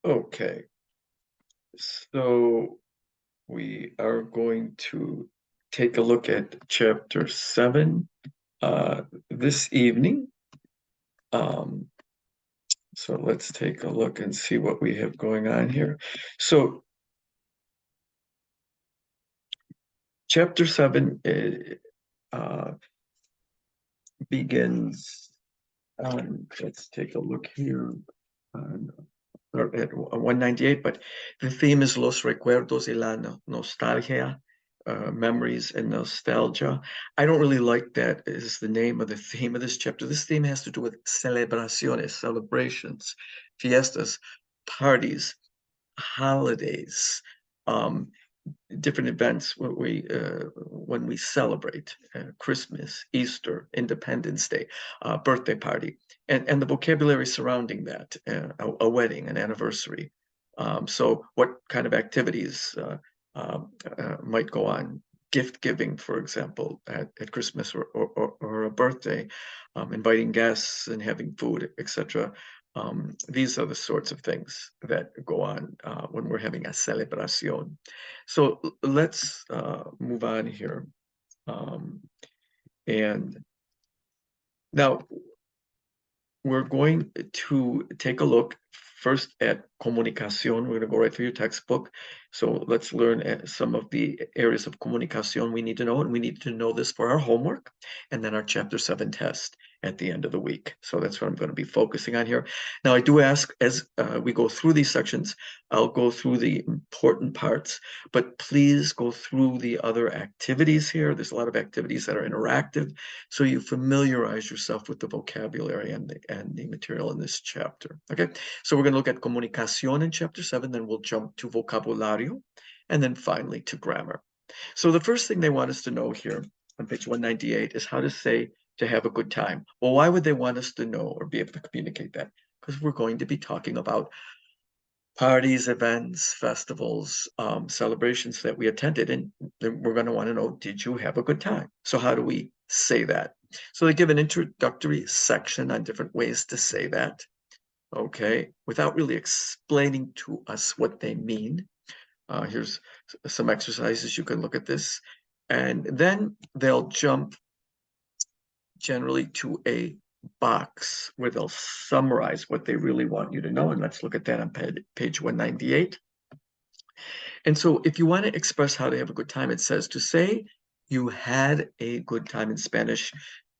Okay, so we are going to take a look at chapter 7 this evening. So let's take a look and see what we have going on here. So chapter 7 begins let's take a look here on at 198, but the theme is Los Recuerdos y la Nostalgia, memories and nostalgia. I don't really like that as the name of the theme of this chapter. This theme has to do with celebraciones, celebrations, fiestas, parties, holidays, um, different events when we celebrate Christmas, Easter, Independence Day, birthday party, and the vocabulary surrounding that, a wedding, an anniversary. So what kind of activities might go on? Gift giving, for example, at Christmas or a birthday, inviting guests and having food, etc. These are the sorts of things that go on when we're having a celebración. So let's move on here. And now we're going to take a look first at comunicación. We're going to go right through your textbook. So let's learn some of the areas of comunicación we need to know, and we need to know this for our homework and then our chapter 7 test at the end of the week. So that's what I'm going to be focusing on here. Now, I do ask as we go through these sections, I'll go through the important parts, but please go through the other activities here. There's a lot of activities that are interactive, so you familiarize yourself with the vocabulary and the material in this chapter. Okay, so we're going to look at comunicación in chapter 7, then we'll jump to vocabulario, and then finally to grammar. So the first thing they want us to know here on page 198 is how to say to have a good time. Well, why would they want us to know or be able to communicate that? Because we're going to be talking about parties, events, festivals, celebrations that we attended, and we're going to want to know, did you have a good time? So how do we say that? So they give an introductory section on different ways to say that, okay, without really explaining to us what they mean. Here's some exercises. You can look at this. And then they'll jump generally to a box where they'll summarize what they really want you to know. And let's look at that on page 198. And so if you want to express how to have a good time, it says to say you had a good time in Spanish,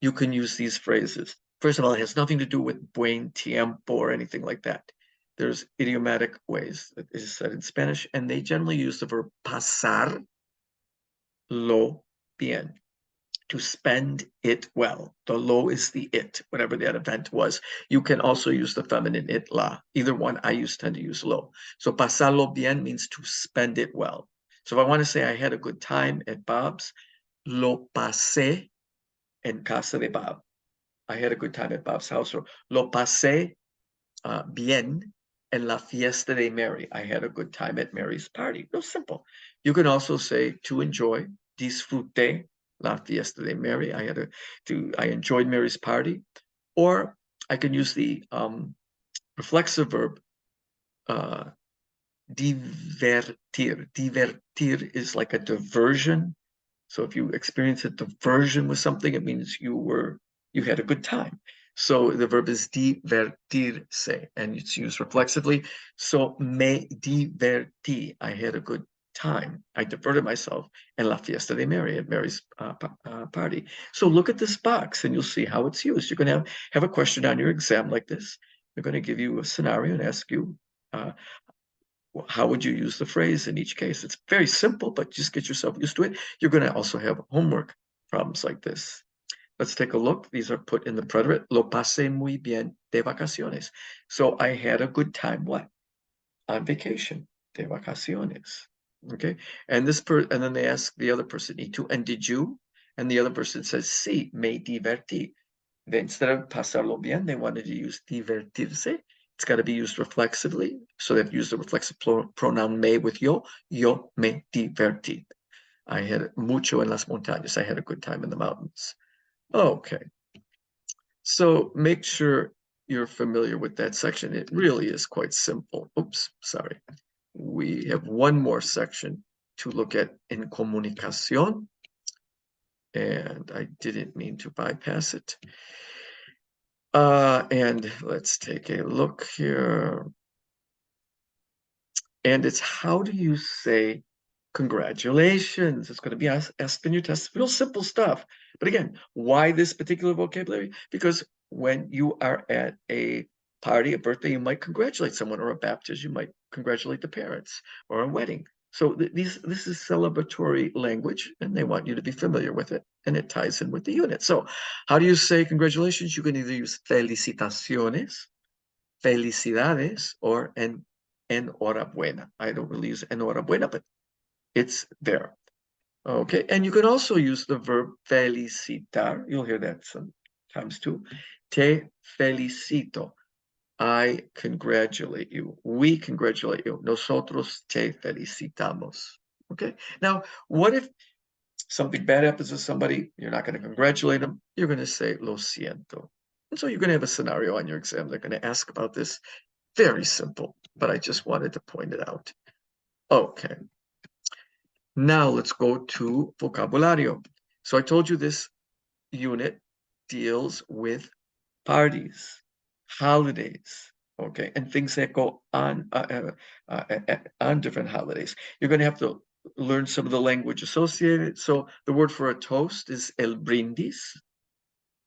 you can use these phrases. First of all, it has nothing to do with buen tiempo or anything like that. There's idiomatic ways that is said in Spanish, and they generally use the verb pasar lo bien, to spend it well. The lo is the it, whatever that event was. You can also use the feminine it, la. Either one, I tend to use lo. So pasarlo bien means to spend it well. So if I want to say I had a good time at Bob's, lo pasé en casa de Bob. I had a good time at Bob's house. Or lo pasé bien en la fiesta de Mary. I had a good time at Mary's party. Real simple. You can also say to enjoy, disfruté la fiesta de Mary. I enjoyed Mary's party. Or I can use the reflexive verb divertir. Divertir is like a diversion. So if you experience a diversion with something, it means you had a good time. So the verb is divertirse, and it's used reflexively. So me divertí. I had a good time. I diverted myself in la fiesta de Mary, at Mary's party. So look at this box, and you'll see how it's used. You're going to have a question on your exam like this. They're going to give you a scenario and ask you, how would you use the phrase in each case? It's very simple, but just get yourself used to it. You're going to also have homework problems like this. Let's take a look. These are put in the preterite. Lo pasé muy bien de vacaciones. So I had a good time, what? On vacation, de vacaciones. Okay. And then they ask the other person, ¿y tú? And did you? And the other person says, sí, me divertí. Then instead of pasarlo bien, they wanted to use divertirse. It's got to be used reflexively. So they've used the reflexive pronoun me with yo. Yo me divertí. I had mucho en las montañas. I had a good time in the mountains. Okay. So make sure you're familiar with that section. It really is quite simple. Oops, sorry. We have one more section to look at in comunicación, and I didn't mean to bypass it. And let's take a look here. And it's how do you say congratulations? It's going to be asked in your test. Real simple stuff. But again, why this particular vocabulary? Because when you are at a party, a birthday, you might congratulate someone, or a baptism, you might congratulate the parents, or a wedding. So this is celebratory language, and they want you to be familiar with it, and it ties in with the unit. So how do you say congratulations? You can either use felicitaciones, felicidades, or enhorabuena. I don't really use enhorabuena, but it's there. Okay, and you can also use the verb felicitar. You'll hear that sometimes too. Te felicito. I congratulate you. We congratulate you. Nosotros te felicitamos. Okay, now what if something bad happens to somebody? You're not going to congratulate them. You're going to say lo siento. And so you're going to have a scenario on your exam. They're going to ask about this. Very simple, but I just wanted to point it out. Okay. Now let's go to vocabulario. So I told you this unit deals with parties, holidays, okay, and things that go on different holidays. You're going to have to learn some of the language associated. So the word for a toast is el brindis.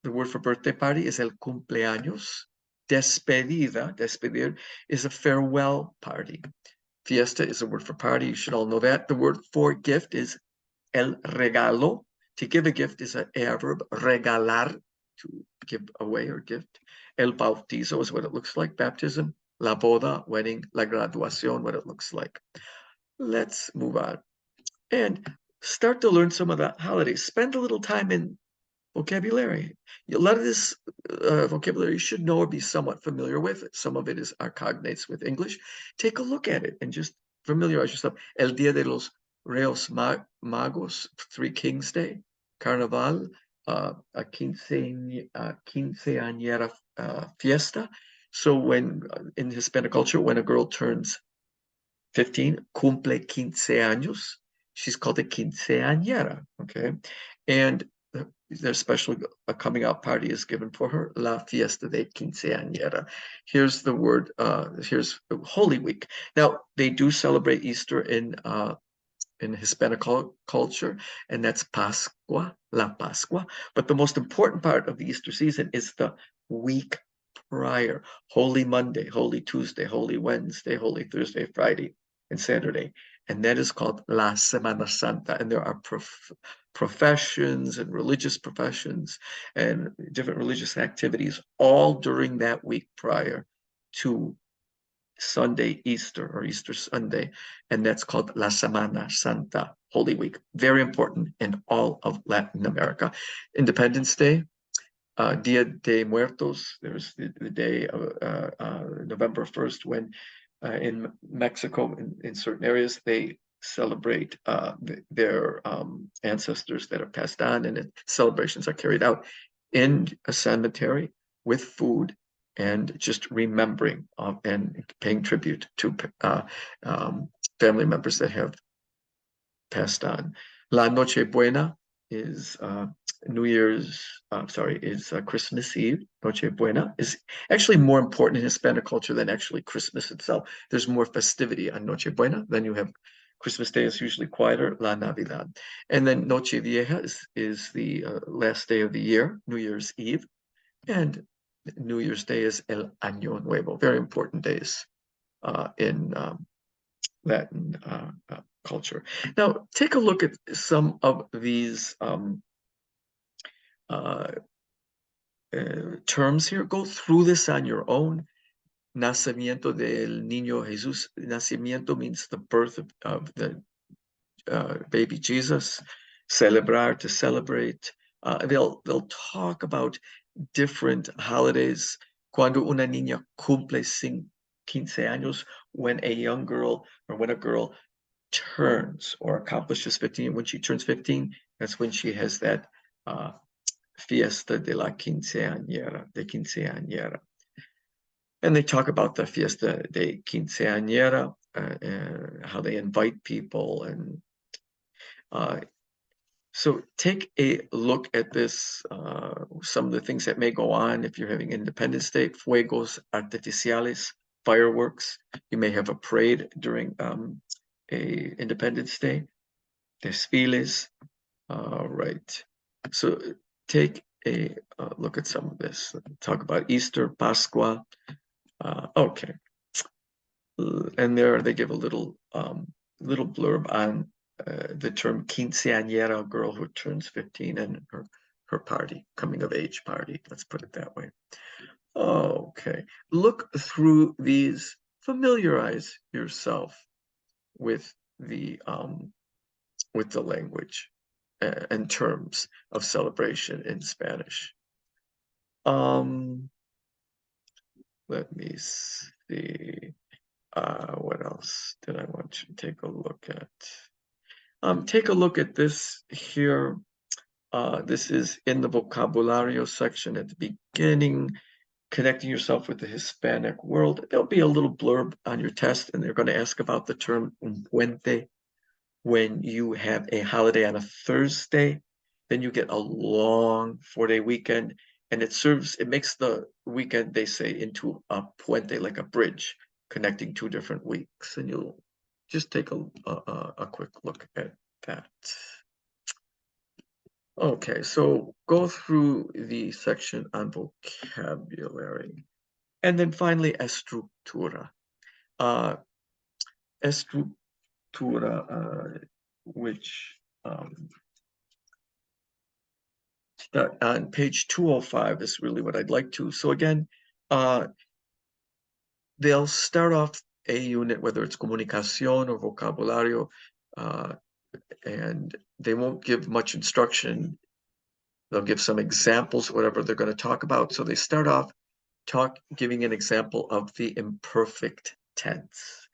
The word for birthday party is el cumpleaños. Despedida, despedir, is a farewell party. Fiesta is a word for party. You should all know that. The word for gift is el regalo. To give a gift is an adverb, regalar, to give away or gift. El bautizo is what it looks like, baptism. La boda, wedding. La graduación, what it looks like. Let's move on and start to learn some of the holidays. Spend a little time in vocabulary. A lot of this vocabulary you should know or be somewhat familiar with. Some of it is our cognates with English. Take a look at it and just familiarize yourself. El Día de los Reyes Magos, Three Kings Day, Carnaval, a quinceañera fiesta. So when in Hispanic culture, when a girl turns 15, cumple 15 años, she's called a quinceañera, okay? And their special coming out party is given for her, La Fiesta de Quinceañera. Here's the word, here's Holy Week. Now, they do celebrate Easter in Hispanic culture, and that's Pascua, La Pascua. But the most important part of the Easter season is the week prior. Holy Monday, Holy Tuesday, Holy Wednesday, Holy Thursday, Friday, and Saturday. And that is called La Semana Santa. And there are professions and religious professions and different religious activities all during that week prior to Sunday, Easter, or Easter Sunday, and that's called La Semana Santa, Holy Week. Very important in all of Latin America. Independence Day, Dia de Muertos, there's the day of November 1st when in Mexico, in certain areas, they celebrate their ancestors that are passed on, and celebrations are carried out in a cemetery with food and just remembering and paying tribute to family members that have passed on. La Noche Buena is Christmas Eve. Noche Buena is actually more important in Hispanic culture than actually Christmas itself. There's more festivity on Noche Buena than you have. Christmas Day is usually quieter, La Navidad. And then Noche Vieja is the last day of the year, New Year's Eve. And New Year's Day is El Año Nuevo, very important days in Latin culture. Now, take a look at some of these terms here. Go through this on your own. Nacimiento del Niño Jesús. Nacimiento means the birth of the baby Jesus. Celebrar, to celebrate. They'll talk about different holidays. Cuando una niña cumple 15 años, when a young girl or when a girl turns or accomplishes 15. When she turns 15, that's when she has that fiesta de la quinceañera, And they talk about the fiesta de quinceañera, and how they invite people. And so take a look at this, some of the things that may go on if you're having Independence Day, fuegos artificiales, fireworks. You may have a parade during a Independence Day, desfiles. Right. So take a look at some of this. Talk about Easter, Pascua. Okay. And there they give a little blurb on the term quinceañera, a girl who turns 15, and her party, coming of age party. Let's put it that way. Okay. Look through these. Familiarize yourself with the language and terms of celebration in Spanish. Let me see. What else did I want you to take a look at? Take a look at this here. This is in the vocabulario section at the beginning, connecting yourself with the Hispanic world. There'll be a little blurb on your test, and they're going to ask about the term un puente. When you have a holiday on a Thursday, then you get a long 4-day weekend, and it makes the weekend, they say, into a puente, like a bridge connecting 2 different weeks. And you'll just take a quick look at that. Okay, so go through the section on vocabulary. And then finally, estructura. Estructura, which on page 205 is really what I'd like to. So again, they'll start off a unit, whether it's comunicación or vocabulario, and they won't give much instruction. They'll give some examples, whatever they're going to talk about. So they start off giving an example of the imperfect tense.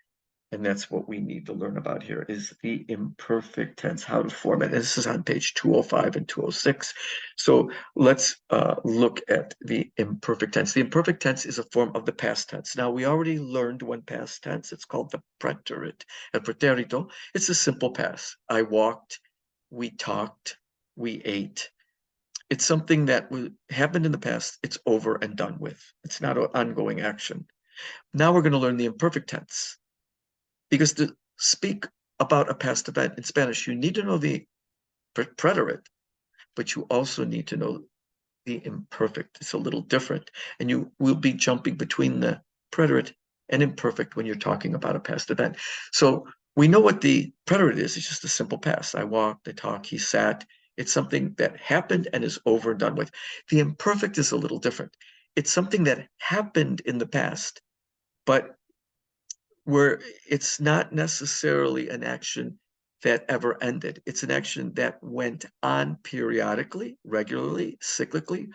And that's what we need to learn about here, is the imperfect tense, how to form it. And this is on page 205 and 206. So let's look at the imperfect tense. The imperfect tense is a form of the past tense. Now, we already learned one past tense. It's called the preterite. El pretérito, it's a simple past. I walked, we talked, we ate. It's something that happened in the past. It's over and done with. It's not an ongoing action. Now we're going to learn the imperfect tense. Because to speak about a past event in Spanish, you need to know the preterite, but you also need to know the imperfect. It's a little different. And you will be jumping between the preterite and imperfect when you're talking about a past event. So we know what the preterite is. It's just a simple past. I walked, I talked, he sat. It's something that happened and is over and done with. The imperfect is a little different. It's something that happened in the past, but where it's not necessarily an action that ever ended. It's an action that went on periodically, regularly, cyclically,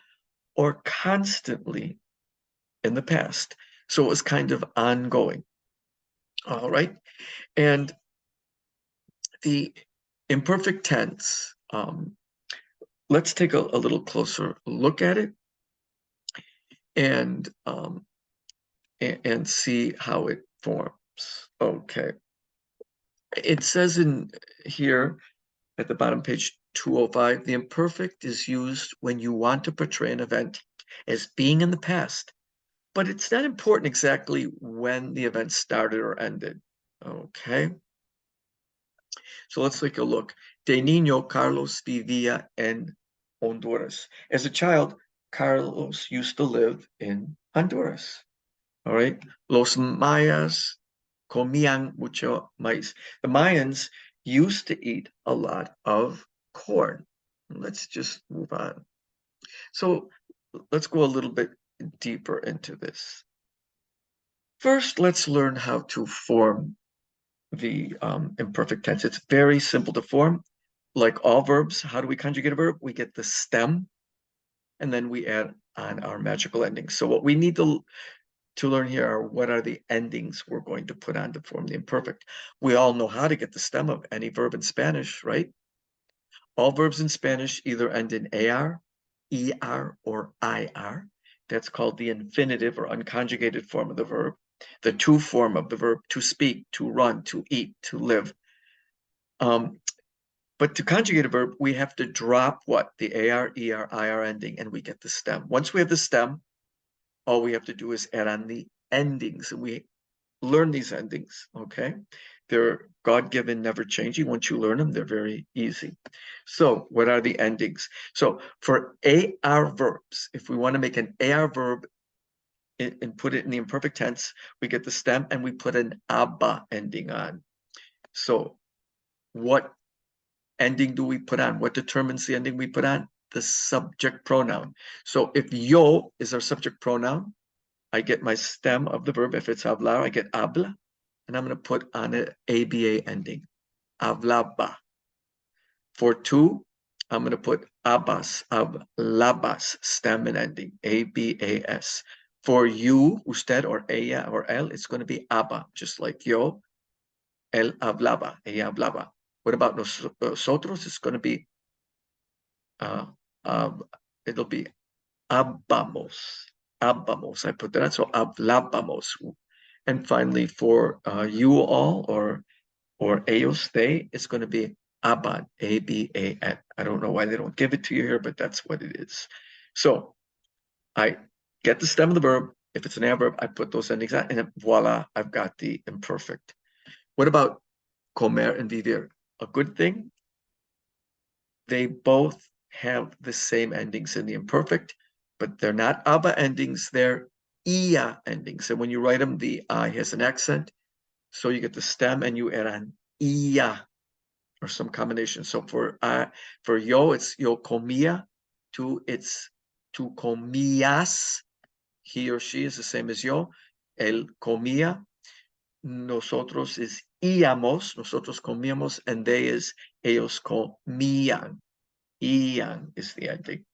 or constantly in the past. So it was kind of ongoing. All right. And the imperfect tense, let's take a little closer look at it and see how it forms. Okay. It says in here at the bottom, page 205, the imperfect is used when you want to portray an event as being in the past, but it's not important exactly when the event started or ended. Okay. So let's take a look. De niño, Carlos vivía en Honduras. As a child, Carlos used to live in Honduras. All right. Los mayas comían mucho maíz. The Mayans used to eat a lot of corn. Let's just move on. So let's go a little bit deeper into this. First, let's learn how to form the imperfect tense. It's very simple to form. Like all verbs, how do we conjugate a verb? We get the stem, and then we add on our magical endings. So what we need to learn here are what are the endings we're going to put on to form the imperfect. We all know how to get the stem of any verb in Spanish, right? All verbs in Spanish either end in AR, ER, or IR. That's called the infinitive or unconjugated form of the verb. The to form of the verb, to speak, to run, to eat, to live. But to conjugate a verb, we have to drop what? The AR, ER, IR ending, and we get the stem. Once we have the stem, all we have to do is add on the endings, and we learn these endings, okay? They're God-given, never changing. Once you learn them, they're very easy. So what are the endings? So for AR verbs, if we want to make an AR verb and put it in the imperfect tense, we get the stem and we put an aba ending on. So what ending do we put on? What determines the ending we put on? The subject pronoun. So if yo is our subject pronoun, I get my stem of the verb. If it's hablar, I get habla, and I'm going to put on an ABA ending, hablaba. For tu, I'm going to put abas, hablabas, stem and ending, ABAS. For you, usted, or ella, or él, it's going to be aba, just like yo, él hablaba, ella hablaba. What about nosotros? It's going to be, it'll be habamos, habamos. I put that on, so hablábamos. And finally, for you all, or ellos, they, it's going to be aban, A-B-A-N. I don't know why they don't give it to you here, but that's what it is. So I get the stem of the verb. If it's an adverb, I put those endings on, and voila, I've got the imperfect. What about comer and vivir? A good thing, they both have the same endings in the imperfect, but they're not aba endings, they're ia endings. And when you write them, the I has an accent, so you get the stem and you add on ia or some combination. So for yo, it's yo comía. To, it's tu comías. He or she is the same as yo. Él comía. Nosotros is íamos. Nosotros comíamos. And they is ellos comían. Ian is the ending.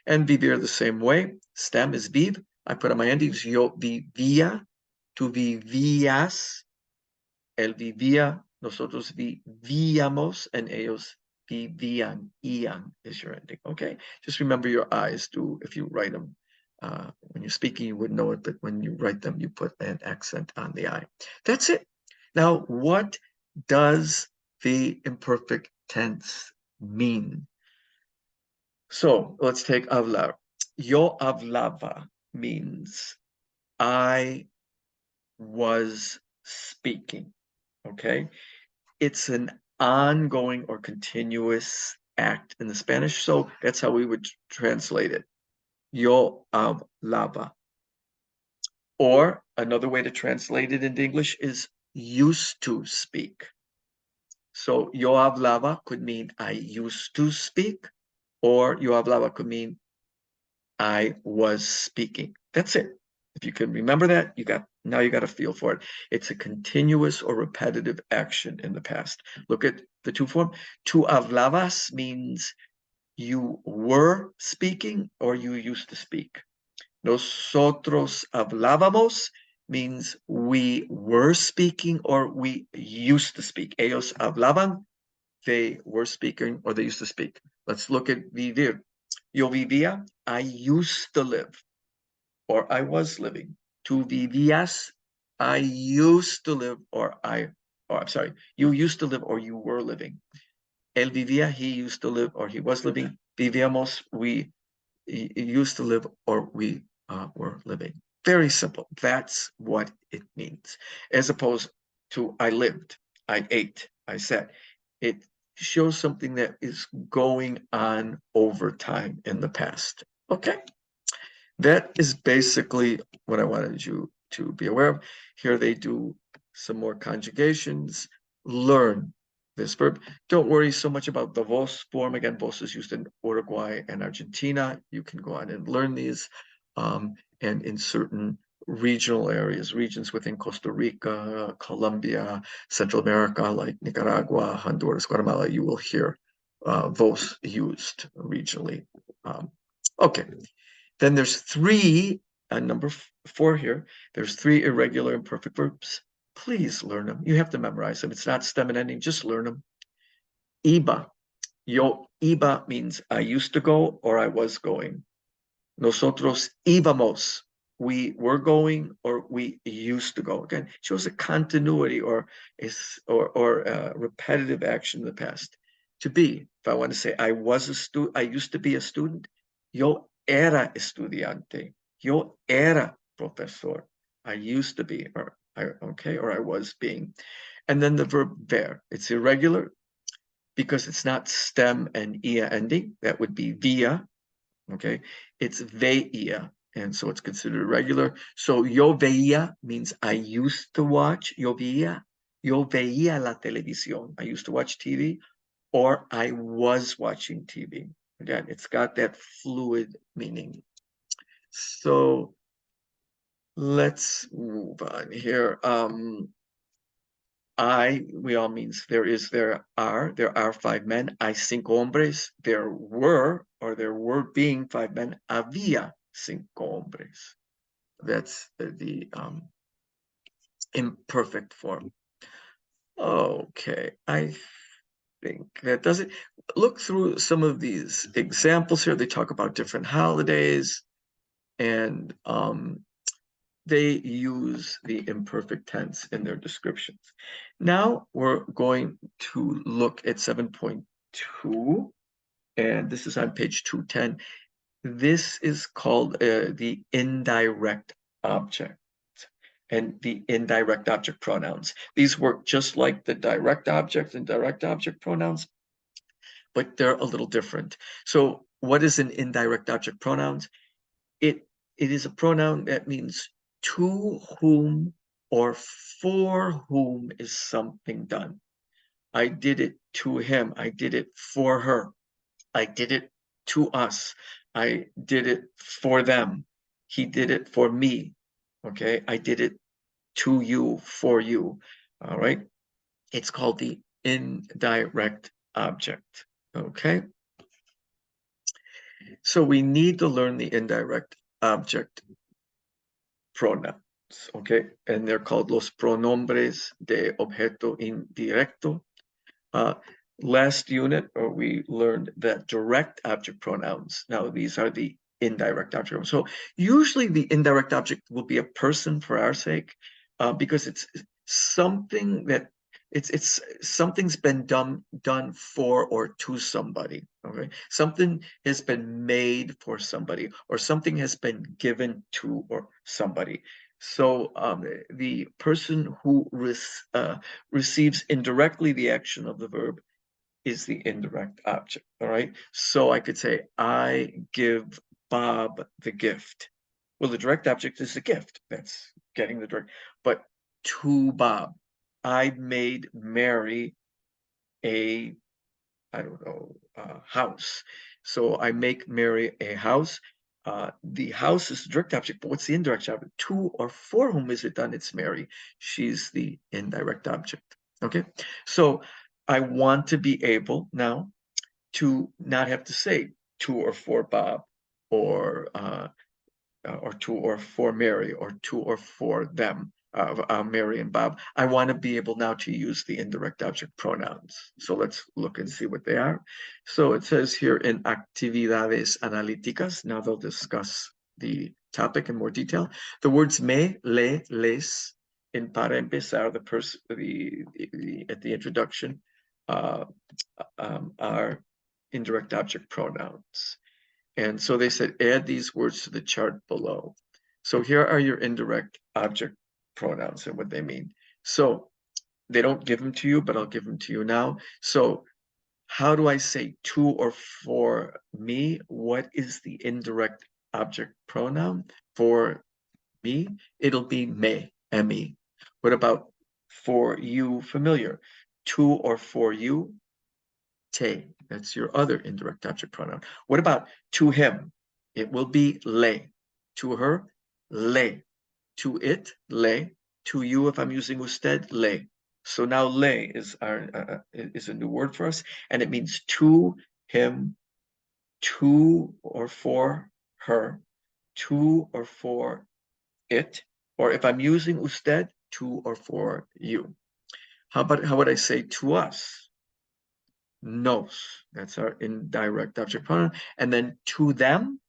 And vivir the same way. Stem is viv. I put on my endings. Yo vivía. Tu vivías. Él vivía. Nosotros vivíamos. And ellos vivían. Ian is your ending. Okay. Just remember your I's. If you write them. When you're speaking, you would know it, but when you write them, you put an accent on the I. That's it. Now, what does the imperfect tense mean? So let's take hablar. Yo hablaba means I was speaking, okay? It's an ongoing or continuous act in the Spanish, so that's how we would translate it. Yo hablaba. Or another way to translate it into English is used to speak. So yo hablaba could mean I used to speak, or yo hablaba could mean I was speaking. That's it. If you can remember that, now you got a feel for it. It's a continuous or repetitive action in the past. Look at the to form. Tu hablabas means you were speaking or you used to speak. Nosotros hablábamos means we were speaking or we used to speak. Ellos hablaban, they were speaking or they used to speak. Let's look at vivir. Yo vivía, I used to live, or I was living. Tu vivías, I used to live, I'm sorry, you used to live or you were living. Él vivía, he used to live or he was living. Vivíamos, we used to live or we were living. Very simple. That's what it means. As opposed to I lived, I ate, I sat. It shows something that is going on over time in the past. Okay. That is basically what I wanted you to be aware of. Here they do some more conjugations. Learn this verb. Don't worry so much about the vos form. Again, vos is used in Uruguay and Argentina. You can go on and learn these. And in certain regional areas, regions within Costa Rica, Colombia, Central America, like Nicaragua, Honduras, Guatemala, you will hear vos used regionally. Okay. Then there's three, number 4 here, there's 3 irregular imperfect verbs. Please learn them. You have to memorize them. It's not stem and ending, just learn them. Iba. Yo iba means I used to go or I was going. Nosotros íbamos. We were going or we used to go. Again, shows a continuity or repetitive action in the past. To be, if I want to say I was a student, I used to be a student. Yo era estudiante. Yo era profesor. I used to be, or I was being. And then the verb ver. It's irregular because it's not stem and ia ending. That would be via. Okay, it's veía, and so it's considered irregular. So yo veía means I used to watch. Yo veía la televisión. I used to watch TV, or I was watching TV. Again, it's got that fluid meaning. So let's move on here. We all means there are 5 men. Hay 5 hombres. There were being 5 men. Había 5 hombres. That's the imperfect form. Okay, I think that does it. Look through some of these examples here. They talk about different holidays, and they use the imperfect tense in their descriptions. Now we're going to look at 7.2, and this is on page 210. This is called the indirect object and the indirect object pronouns. These work just like the direct object and direct object pronouns, but they're a little different. So what is an indirect object pronouns? It is a pronoun that means to whom or for whom is something done. I did it to him. I did it for her. I did it to us. I did it for them. He did it for me. Okay. I did it to you, for you. All right. It's called the indirect object. Okay. So we need to learn the indirect object pronouns, okay? And they're called los pronombres de objeto indirecto. Last unit, we learned that direct object pronouns. Now, these are the indirect object pronouns. So usually the indirect object will be a person for our sake, because it's something that it's something's been done for or to somebody. Okay, something has been made for somebody, or something has been given to or somebody. So the person who receives indirectly the action of the verb is the indirect object. All right. So I could say, I give Bob the gift. Well, the direct object is the gift. That's getting the direct. But to Bob, I made Mary a, I don't know, house. So I make Mary a house. The house is the direct object, but what's the indirect object? To or for whom is it done? It's Mary. She's the indirect object. Okay. So I want to be able now to not have to say to or for Bob, or to or for Mary, or to or for them, Mary and Bob. I want to be able now to use the indirect object pronouns. So let's look and see what they are. So it says here in actividades analíticas, now they'll discuss the topic in more detail. The words me, le, les, in para empezar, at the introduction, are indirect object pronouns. And so they said, add these words to the chart below. So here are your indirect object pronouns and what they mean. So they don't give them to you, but I'll give them to you now. So how do I say to or for me? What is the indirect object pronoun for me? It'll be me, me. What about for you, familiar? To or for you? Te. That's your other indirect object pronoun. What about to him? It will be le. To her, le. To it, le. To you, if I'm using usted, le. So now le is a new word for us, and it means to him, to or for her, to or for it, or if I'm using usted, to or for you. How would I say to us? Nos. That's our indirect object pronoun. And then to them,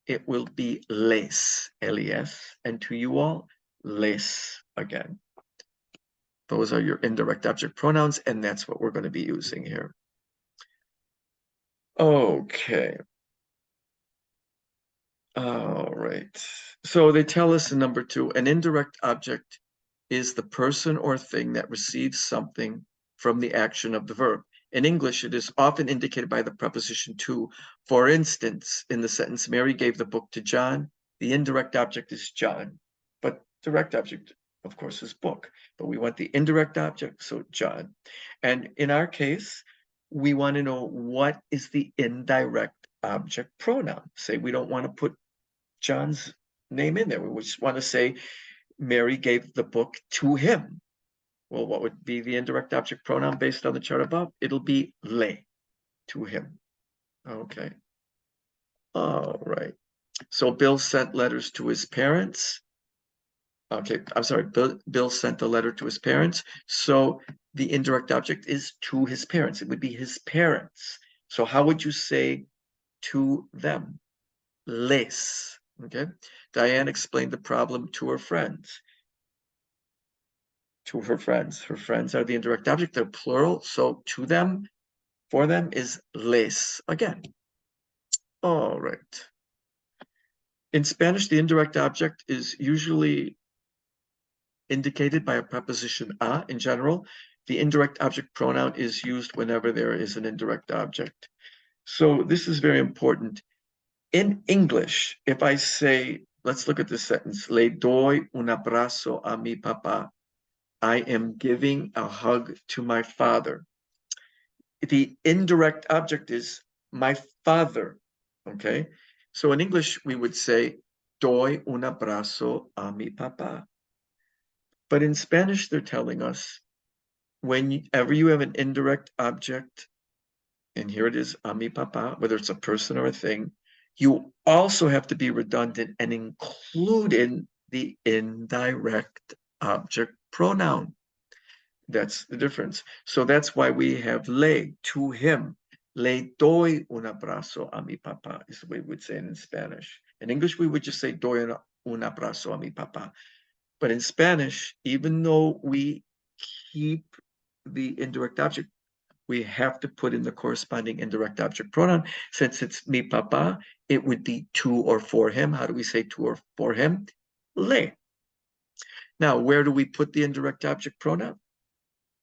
it will be les, L-E-S, and to you all, les again. Those are your indirect object pronouns, and that's what we're going to be using here. Okay. All right. So they tell us in number 2, an indirect object is the person or thing that receives something from the action of the verb. In English, it is often indicated by the preposition to. For instance, in the sentence, Mary gave the book to John, the indirect object is John, but direct object, of course, is book. But we want the indirect object, so John. And in our case, we want to know what is the indirect object pronoun. Say we don't want to put John's name in there. We just want to say Mary gave the book to him. Well, what would be the indirect object pronoun based on the chart above? It'll be le, to him. Okay. All right. So Bill sent letters to his parents. Okay, I'm sorry. Bill sent a letter to his parents. So the indirect object is to his parents. It would be his parents. So how would you say to them? Les. Okay. Diane explained the problem to her friends. To her friends. Her friends are the indirect object. They're plural. So to them, for them is les again. All right. In Spanish, the indirect object is usually indicated by a preposition a in general. The indirect object pronoun is used whenever there is an indirect object. So this is very important. In English, if I say, let's look at this sentence, le doy un abrazo a mi papá. I am giving a hug to my father. The indirect object is my father, okay? So in English, we would say, doy un abrazo a mi papá. But in Spanish, they're telling us, whenever you have an indirect object, and here it is, a mi papá, whether it's a person or a thing, you also have to be redundant and include in the indirect object pronoun. That's the difference. So that's why we have le, to him. Le doy un abrazo a mi papá, is the way we would say it in Spanish. In English, we would just say doy un abrazo a mi papá. But in Spanish, even though we keep the indirect object, we have to put in the corresponding indirect object pronoun. Since it's mi papá, it would be to or for him. How do we say to or for him? Le. Now, where do we put the indirect object pronoun?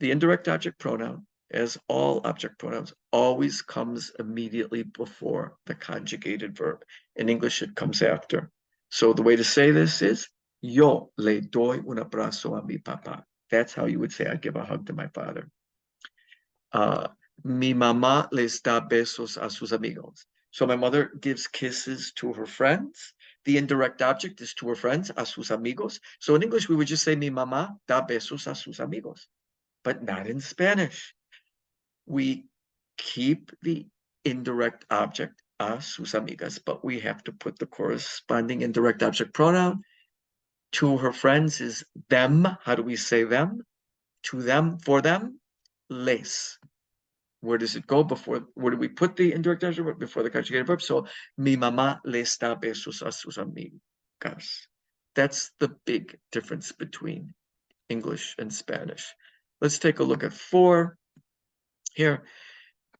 The indirect object pronoun, as all object pronouns, always comes immediately before the conjugated verb. In English, it comes after. So the way to say this is, yo le doy un abrazo a mi papá. That's how you would say, I give a hug to my father. Mi mamá les da besos a sus amigos. So my mother gives kisses to her friends. The indirect object is to her friends, a sus amigos. So in English, we would just say, mi mamá da besos a sus amigos. But not in Spanish. We keep the indirect object, a sus amigas, but we have to put the corresponding indirect object pronoun. To her friends is them. How do we say them? To them, for them, les. Where does it go before? Where do we put the indirect object before the conjugated verb? So, mi mamá les da besos a sus amigas. That's the big difference between English and Spanish. Let's take a look at 4. Here,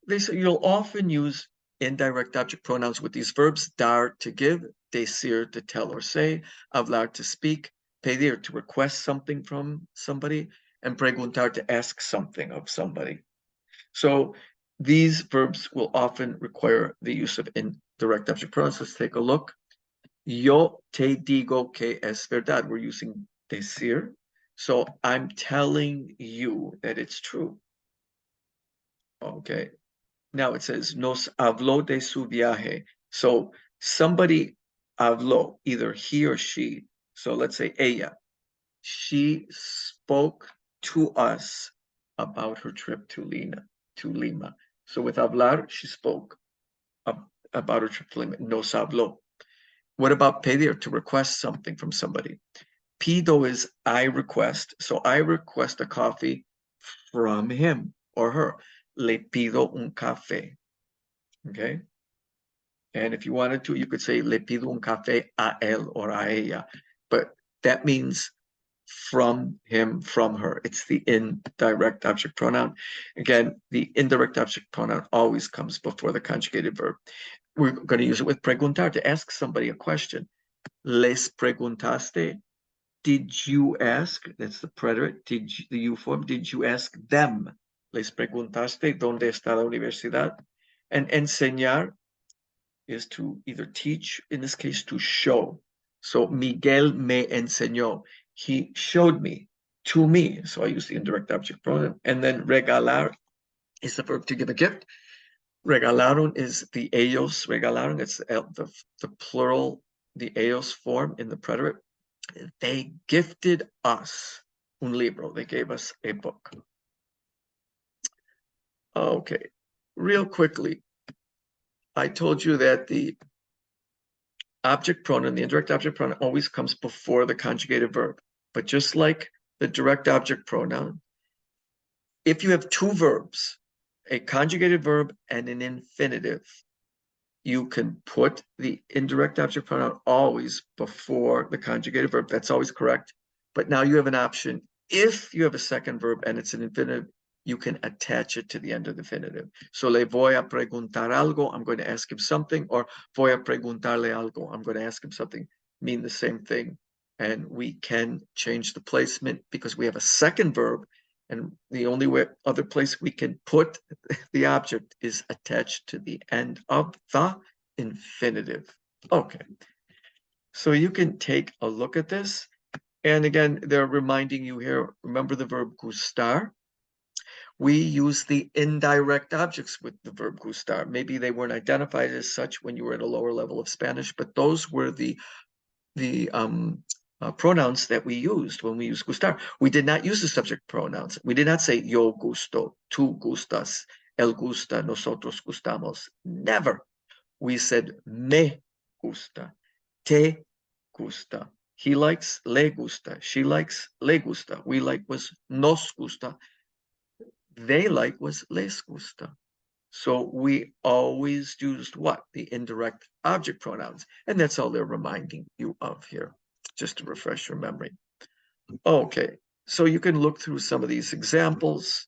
they say you'll often use indirect object pronouns with these verbs: dar, to give; decir, to tell or say; hablar, to speak; pedir, to request something from somebody; and preguntar, to ask something of somebody. So these verbs will often require the use of indirect object pronouns. Let's take a look. Yo te digo que es verdad. We're using decir. So I'm telling you that it's true. Okay. Now it says, nos habló de su viaje. So somebody habló, either he or she. So let's say ella. She spoke to us about her trip to Lima. So with hablar, she spoke about her trip to Lima. Nos habló. What about pedir, to request something from somebody? Pido is I request. So I request a coffee from him or her. Le pido un café. Okay. And if you wanted to, you could say le pido un café a él or a ella. But that means from him, from her. It's the indirect object pronoun. Again, the indirect object pronoun always comes before the conjugated verb. We're going to use it with preguntar to ask somebody a question. Les preguntaste? Did you ask? That's the preterite. The you form. Did you ask them? Les preguntaste dónde está la universidad? And enseñar is to either teach, in this case, to show. So Miguel me enseñó. He showed me, to me. So I use the indirect object pronoun. And then regalar is the verb to give a gift. Regalaron is the ellos regalaron. It's the plural, the ellos form in the preterite. They gifted us un libro. They gave us a book. Okay, real quickly, I told you that the object pronoun, the indirect object pronoun, always comes before the conjugated verb. But just like the direct object pronoun, if you have two verbs, a conjugated verb and an infinitive, you can put the indirect object pronoun always before the conjugated verb. That's always correct. But now you have an option. If you have a second verb and it's an infinitive, you can attach it to the end of the infinitive. So le voy a preguntar algo, I'm going to ask him something, or voy a preguntarle algo, I'm going to ask him something, mean the same thing. And we can change the placement because we have a second verb, and the only other place we can put the object is attached to the end of the infinitive. Okay, so you can take a look at this. And again, they're reminding you here, remember the verb gustar? We use the indirect objects with the verb gustar. Maybe they weren't identified as such when you were at a lower level of Spanish, but those were the pronouns that we used when we used gustar. We did not use the subject pronouns. We did not say yo gusto, tú gustas, él gusta, nosotros gustamos. Never. We said me gusta, te gusta. He likes, le gusta. She likes, le gusta. We like was nos gusta. They like was les gusta. So we always used what? The indirect object pronouns. And that's all they're reminding you of here, just to refresh your memory. Okay, so you can look through some of these examples.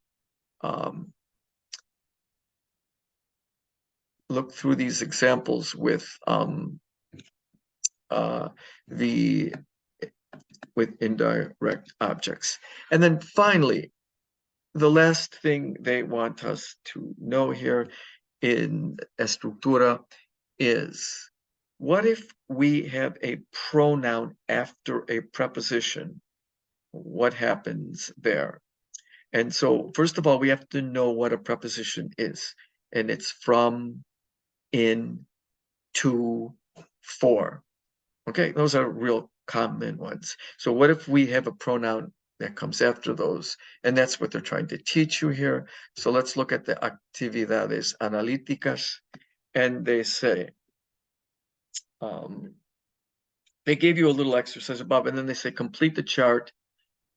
Look through these examples with indirect objects. And then finally, the last thing they want us to know here in estructura is, what if we have a pronoun after a preposition? What happens there? And so, first of all, we have to know what a preposition is. And it's from, in, to, for. Okay, those are real common ones. So what if we have a pronoun that comes after those? And that's what they're trying to teach you here. So let's look at the actividades analíticas. And they say, they gave you a little exercise above, and then they say complete the chart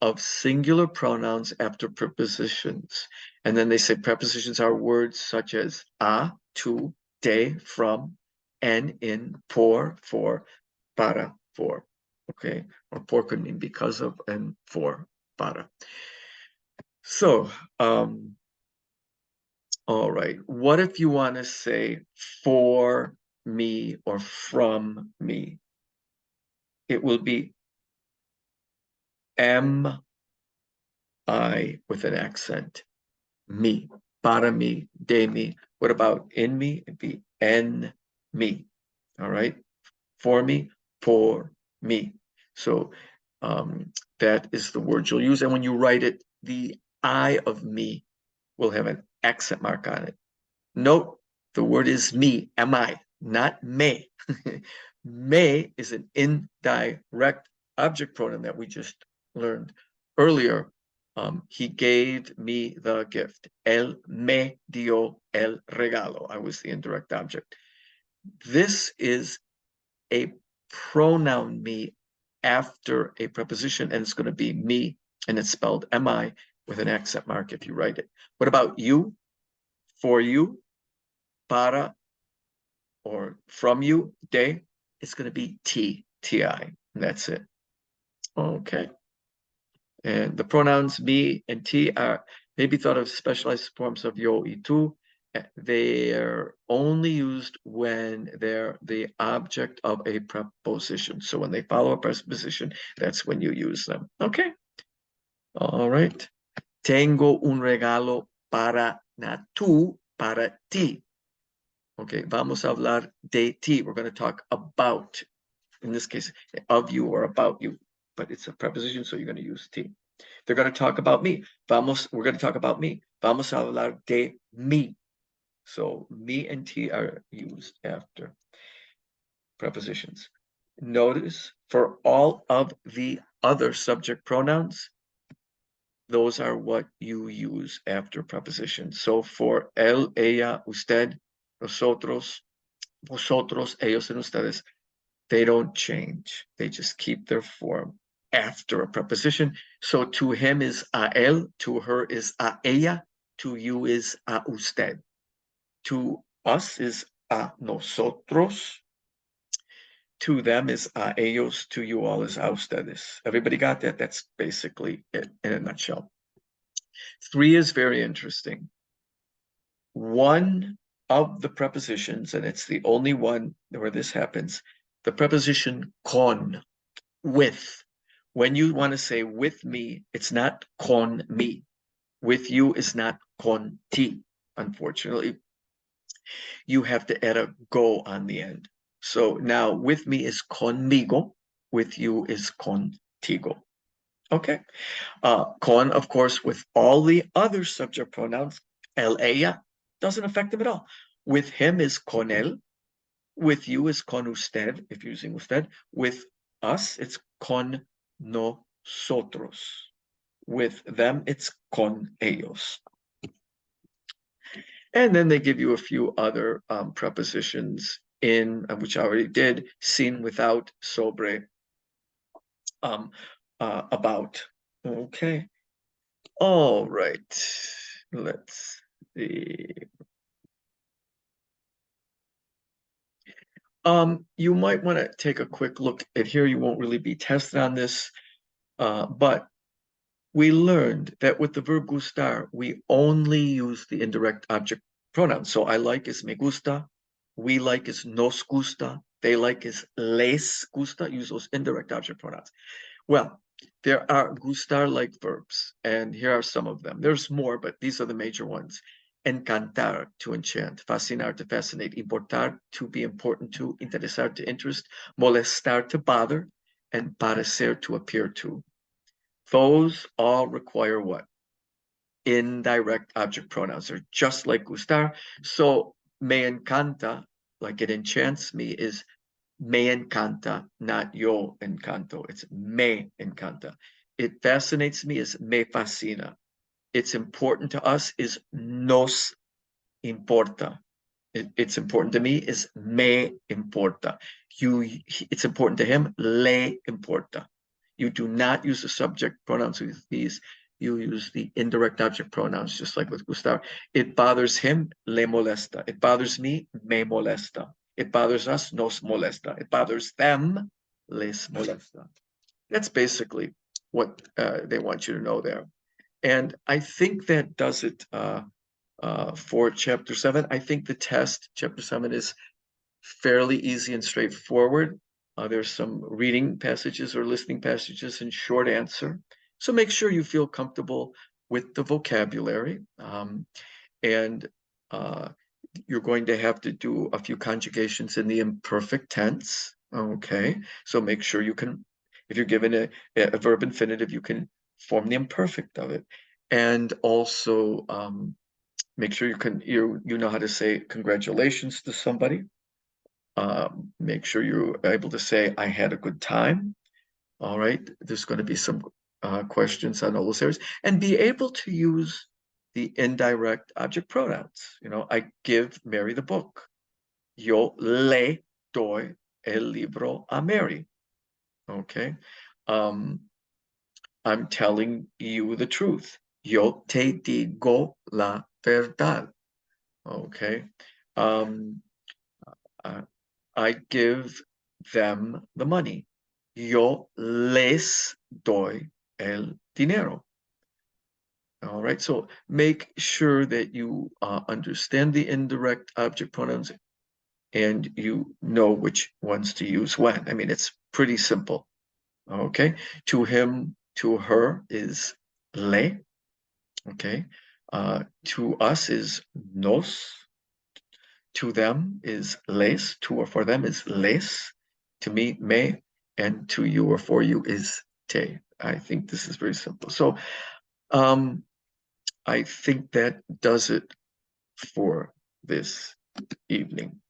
of singular pronouns after prepositions. And then they say prepositions are words such as a, to, de, from, en, in, por, for, para, for. Okay, or por could mean because of, and for, para. So, all right, what if you want to say for me or from me? It will be am I with an accent. Me, para mí, de mí. What about in me? It'd be en me. All right, for me, por me. So that is the word you'll use. And when you write it, the I of me will have an accent mark on it. Note the word is me, am I, not me. Me is an indirect object pronoun that we just learned earlier. He gave me the gift. Él me dio el regalo. I was the indirect object. This is a pronoun me after a preposition, and it's going to be me, and it's spelled mi with an accent mark if you write it. What about you? For you, para, or from you, de, it's going to be ti, and that's it. Okay. And the pronouns me and ti are maybe thought of specialized forms of yo y tú. They're only used when they're the object of a preposition. So when they follow a preposition, that's when you use them. Okay. All right. Tengo un regalo para ti. Okay, vamos a hablar de ti. We're going to talk about, in this case, of you or about you, but it's a preposition, so you're going to use ti. They're going to talk about me. We're going to talk about me. Vamos a hablar de mí. So me and ti are used after prepositions. Notice for all of the other subject pronouns, those are what you use after prepositions. So for él, ella, usted, nosotros, vosotros, ellos, and ustedes, they don't change. They just keep their form after a preposition. So to him is a él, to her is a ella, to you is a usted. To us is a nosotros. To them is a ellos, to you all is a ustedes. Everybody got that? That's basically it in a nutshell. 3 is very interesting. One of the prepositions, and it's the only one where this happens, the preposition con, with. When you want to say with me, it's not con me. With you is not con ti, unfortunately. You have to add a go on the end. So now with me is conmigo, with you is contigo. Okay. Con, of course, with all the other subject pronouns, él, ella, doesn't affect them at all. With him is con él. With you is con usted, if you're using usted. With us, it's con nosotros. With them, it's con ellos. And then they give you a few other prepositions in, which I already did, sin, without, sobre, about. Okay. All right. Let's see. You might want to take a quick look at here. You won't really be tested on this, but we learned that with the verb gustar, we only use the indirect object pronoun. So I like is me gusta, we like is nos gusta, they like is les gusta, use those indirect object pronouns. Well, there are gustar-like verbs, and here are some of them. There's more, but these are the major ones. Encantar, to enchant. Fascinar, to fascinate. Importar, to be important to. Interesar, to interest. Molestar, to bother. And parecer, to appear to. Those all require what? Indirect object pronouns. They're just like gustar. So me encanta, like it enchants me, is me encanta, not yo encanto. It's me encanta. It fascinates me is me fascina. It's important to us is nos importa. It's important to me is me importa. It's important to him, le importa. You do not use the subject pronouns with these. You use the indirect object pronouns, just like with Gustavo. It bothers him, le molesta. It bothers me, me molesta. It bothers us, nos molesta. It bothers them, les molesta. That's basically what they want you to know there. And I think that does it for chapter 7. I think the test, chapter 7, is fairly easy and straightforward. There's some reading passages or listening passages and short answer. So make sure you feel comfortable with the vocabulary. And you're going to have to do a few conjugations in the imperfect tense. Okay, so make sure you can, if you're given a verb infinitive, you can form the imperfect of it. And also make sure you know how to say congratulations to somebody. Make sure you're able to say, I had a good time. All right, there's going to be some questions on all those areas, and be able to use the indirect object pronouns. You know, I give Mary the book. Yo le doy el libro a Mary. Okay. I'm telling you the truth. Yo te digo la verdad. Okay. I give them the money. Yo les doy el dinero. All right, so make sure that you understand the indirect object pronouns and you know which ones to use when. I mean, it's pretty simple. Okay, to him, to her is le. Okay, to us is nos. To them is les. To or for them is les. To me, me. And to you or for you is te. I think this is very simple. So, um, I think that does it for this evening.